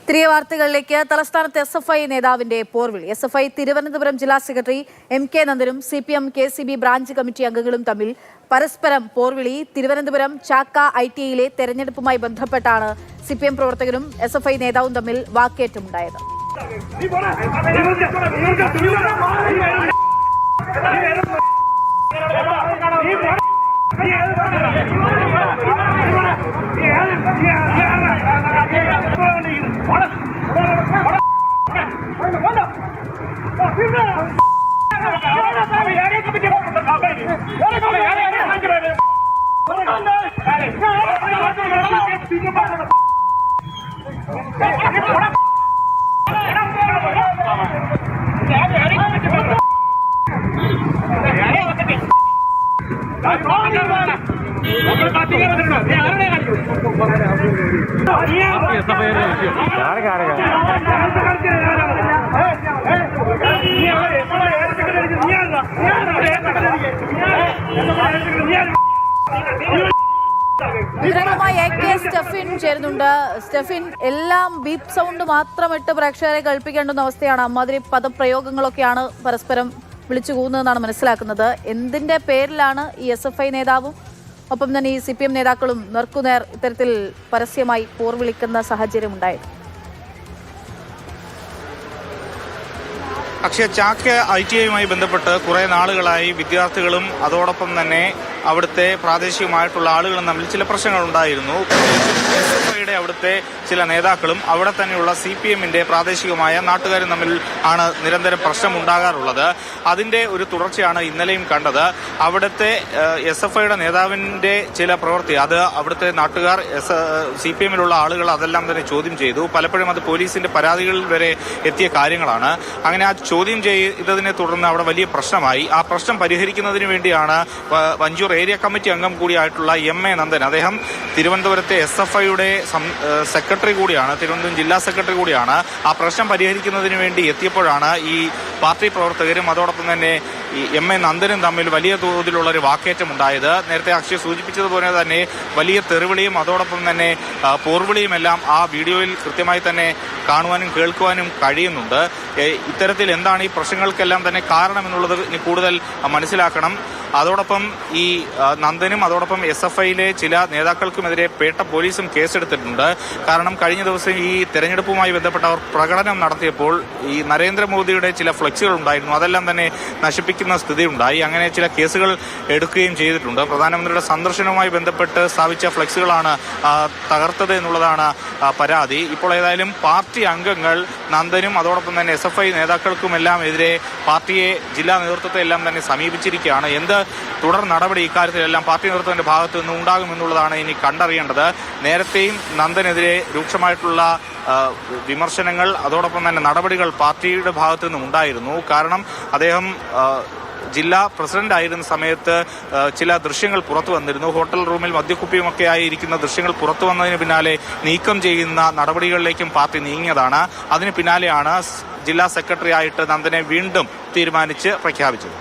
തിരികെ വാർത്തകളിലേക്ക്. തലസ്ഥാനത്ത് SFI നേതാവിന്റെ പോർവിളി. SFI തിരുവനന്തപുരം ജില്ലാ secretary MK നന്ദനും CPM KCB branch committee അംഗങ്ങളും തമ്മിൽ പരസ്പരം പോർവിളി. തിരുവനന്തപുരം ചാക്ക ITയിലെ തെരഞ്ഞെടുപ്പുമായി ബന്ധപ്പെട്ടാണ് CPM പ്രവർത്തകരും SFI നേതാവും തമ്മിൽ വാക്കേറ്റമുണ്ടായത്. സ്റ്റെഫിൻ ചേരുന്നുണ്ട്. സ്റ്റെഫിൻ, എല്ലാം ബീപ്പ് സൗണ്ട് മാത്രമിട്ട് പ്രേക്ഷകരെ കേൾപ്പിക്കേണ്ടുന്ന അവസ്ഥയാണ്. അമ്മാതിരി പദപ്രയോഗങ്ങളൊക്കെയാണ് പരസ്പരം വിളിച്ചു കൂന്നതെന്നാണ് മനസ്സിലാക്കുന്നത്. എന്തിന്റെ പേരിലാണ് ഈ SFI നേതാവും ഒപ്പം തന്നെ ഈ CPM നേതാക്കളും നേർക്കുനേർ ഇത്തരത്തിൽ പരസ്യമായി പോർവിളിക്കുന്ന സാഹചര്യം ഉണ്ടായത്? അക്ഷയ, ചാക്ക ITയുമായി ബന്ധപ്പെട്ട് കുറെ നാളുകളായി വിദ്യാർത്ഥികളും അതോടൊപ്പം തന്നെ അവിടുത്തെ പ്രാദേശികമായിട്ടുള്ള ആളുകളും തമ്മിൽ ചില പ്രശ്നങ്ങൾ ഉണ്ടായിരുന്നു. SFIയുടെ അവിടുത്തെ ചില നേതാക്കളും അവിടെ തന്നെയുള്ള CPMന്റെ പ്രാദേശികമായ നാട്ടുകാരും തമ്മിൽ ആണ് നിരന്തരം പ്രശ്നം ഉണ്ടാകാറുള്ളത്. അതിന്റെ ഒരു തുടർച്ചയാണ് ഇന്നലെയും കണ്ടത്. അവിടുത്തെ നേതാവിന്റെ ചില പ്രവൃത്തി അത് അവിടുത്തെ നാട്ടുകാർ CPMലുള്ള ആളുകൾ അതെല്ലാം തന്നെ ചോദ്യം ചെയ്തു. പലപ്പോഴും അത് പോലീസിന്റെ പരാതികളിൽ വരെ എത്തിയ കാര്യങ്ങളാണ്. അങ്ങനെ ആ ചോദ്യം ചെയ്തതിനെ തുടർന്ന് അവിടെ വലിയ പ്രശ്നമായി. ആ പ്രശ്നം പരിഹരിക്കുന്നതിന് വേണ്ടിയാണ് വഞ്ചൂർ ഏരിയ കമ്മിറ്റി അംഗം കൂടിയായിട്ടുള്ള MA നന്ദൻ, അദ്ദേഹം തിരുവനന്തപുരത്തെ SFIയുടെ സെക്രട്ടറി കൂടിയാണ്, തിരുവനന്തപുരം ജില്ലാ സെക്രട്ടറി കൂടിയാണ്. ആ പ്രശ്നം പരിഹരിക്കുന്നതിന് വേണ്ടി എത്തിയപ്പോഴാണ് ഈ പാർട്ടി പ്രവർത്തകരും അതോടൊപ്പം തന്നെ ഈ MA നന്ദനും തമ്മിൽ വലിയ തോതിലുള്ള ഒരു വാക്കേറ്റം ഉണ്ടായത്. നേരത്തെ അക്ഷയ് സൂചിപ്പിച്ചതുപോലെ തന്നെ വലിയ തെറിവിളിയും അതോടൊപ്പം തന്നെ പോർവിളിയും എല്ലാം ആ വീഡിയോയിൽ കൃത്യമായി തന്നെ കാണുവാനും കേൾക്കുവാനും കഴിയുന്നുണ്ട്. ഇത്തരത്തിൽ എന്താണ് ഈ പ്രശ്നങ്ങൾക്കെല്ലാം തന്നെ കാരണമെന്നുള്ളത് ഇനി കൂടുതൽ മനസ്സിലാക്കണം. അതോടൊപ്പം ഈ നന്ദനും അതോടൊപ്പം SFIയിലെ ചില നേതാക്കൾക്കുമെതിരെ പേട്ട പോലീസും കേസെടുത്തിട്ടുണ്ട്. കാരണം കഴിഞ്ഞ ദിവസം ഈ തെരഞ്ഞെടുപ്പുമായി ബന്ധപ്പെട്ട അവർ പ്രകടനം നടത്തിയപ്പോൾ ഈ നരേന്ദ്രമോദിയുടെ ചില ഫ്ലെക്സുകൾ ഉണ്ടായിരുന്നു, അതെല്ലാം തന്നെ നശിപ്പിക്കുന്ന സ്ഥിതി ഉണ്ടായി. അങ്ങനെ ചില കേസുകൾ എടുക്കുകയും ചെയ്തിട്ടുണ്ട്. പ്രധാനമന്ത്രിയുടെ സന്ദർശനവുമായി ബന്ധപ്പെട്ട് സ്ഥാപിച്ച ഫ്ലെക്സുകളാണ് തകർത്തത് എന്നുള്ളതാണ് പരാതി. ഇപ്പോൾ ഏതായാലും പാർട്ടി അംഗങ്ങൾ നന്ദനും അതോടൊപ്പം തന്നെ SFI നേതാക്കൾക്കുമെല്ലാം എതിരെ പാർട്ടിയെ, ജില്ലാ നേതൃത്വത്തെ എല്ലാം തന്നെ സമീപിച്ചിരിക്കുകയാണ്. എന്ത് തുടർ നടപടി ഇക്കാര്യത്തിലെല്ലാം പാർട്ടി നേതൃത്വത്തിന്റെ ഭാഗത്തു നിന്ന് ഉണ്ടാകുമെന്നുള്ളതാണ് ഇനി കണ്ടറിയേണ്ടത്. നേരത്തെയും നന്ദനെതിരെ രൂക്ഷമായിട്ടുള്ള വിമർശനങ്ങൾ അതോടൊപ്പം തന്നെ നടപടികൾ പാർട്ടിയുടെ ഭാഗത്തു നിന്നും ഉണ്ടായിരുന്നു. കാരണം അദ്ദേഹം ജില്ലാ പ്രസിഡന്റ് ആയിരുന്ന സമയത്ത് ചില ദൃശ്യങ്ങൾ പുറത്തു വന്നിരുന്നു. ഹോട്ടൽ റൂമിൽ മദ്യക്കുപ്പിയുമൊക്കെ ആയിരിക്കുന്ന ദൃശ്യങ്ങൾ പുറത്തു വന്നതിന് പിന്നാലെ നീക്കം ചെയ്യുന്ന നടപടികളിലേക്കും പാർട്ടി നീങ്ങിയതാണ്. അതിന് പിന്നാലെയാണ് ജില്ലാ സെക്രട്ടറി ആയിട്ട് നന്ദനെ വീണ്ടും തീരുമാനിച്ച് പ്രഖ്യാപിച്ചത്.